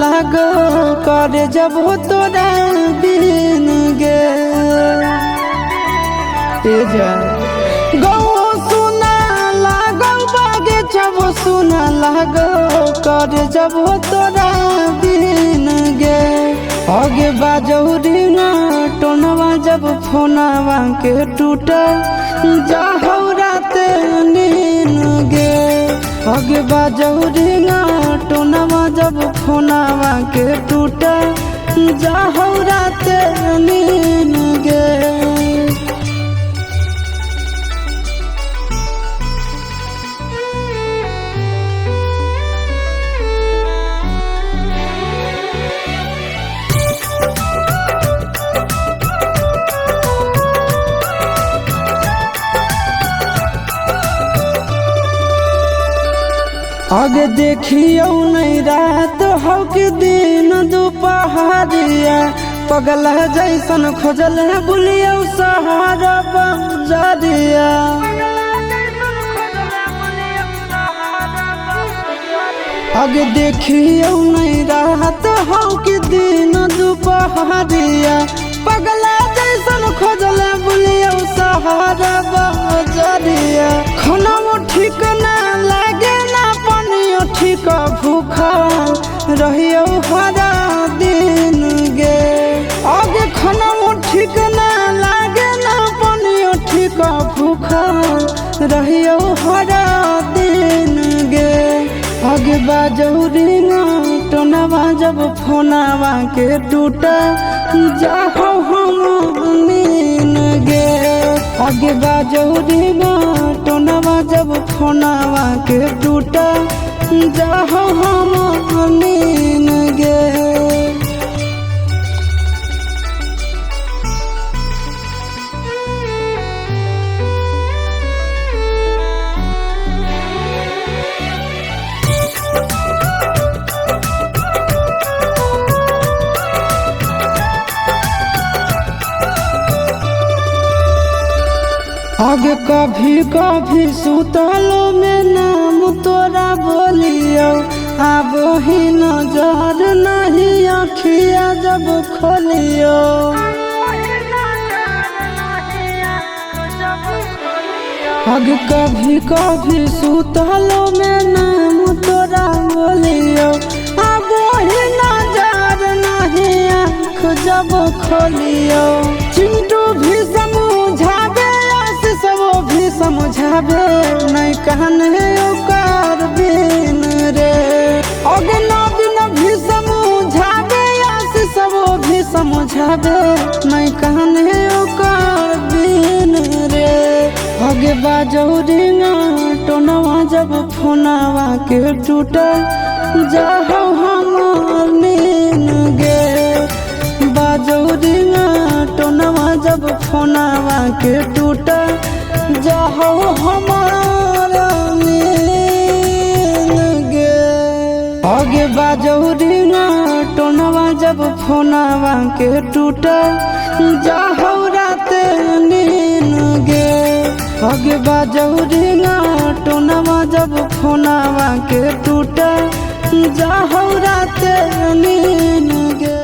लागो करे जब हो तोरा बिन गे गौ सुना लागो बागे जब सुना लागो करे जब हो तोरा बिन गे आगे बाजौरी ना टोनवा जब फोनवा के टूटा जाहौ रात नीन गे आगे बाजौरी ना टोनवा जब फोनवा के टूटा जाहौ रात नीन गे। आगे देखियो नहीं रात हो के दिन दोपहरिया पगला जैसन खोजल बुलियो सहारा बंजरिया आगे देखियो नहीं रात हो के दिन दोपहरिया पगला जैसन खोजल बुलियो सहारा बंजरिया खाना ठीक ना लागे ना ठीक भूखा रहियो हरा दिन गे आगे खाना ठीक ना लागे ना पानियो ठीक भूखा रहियो हरा दिन गे आगे बाजौरी ना टोनवा जब फोनवा के टूटा जाहो हम नीन गे आगे बाजौरी ना टोनवा जब फोनवा के टूटा जाहो हम नीन गे। आगे कभी कभी सुतलो में नाम तोरा बोलियो अब ही नजर नहीं अखिया जब खोलियो आगे कभी कभी सुतलो में नाम तोरा बोलियो अब ही नजर नहीं आँख जब खोलियो चिंटू भी समझावे सब भी समझावे नहीं कहने ओकर बिन रे अगला दिन भी समझावे सब भी समझावे नहीं कहने ओकर बिन रे आगे बाजौरी ना टोनवा जब फोनवा के टूटा जाहो हम नीन गे बाजौरी ना टोनवा जब फोनवा के टूटा जाहो हमारा नीन गे आगे बाजौरी ना टोनवा जब फोनवा के टूटा जाहो रात नीन गे आगे बाजौरी ना टोनवा जब फोनवा के टूटा जाहो रात नीन गे।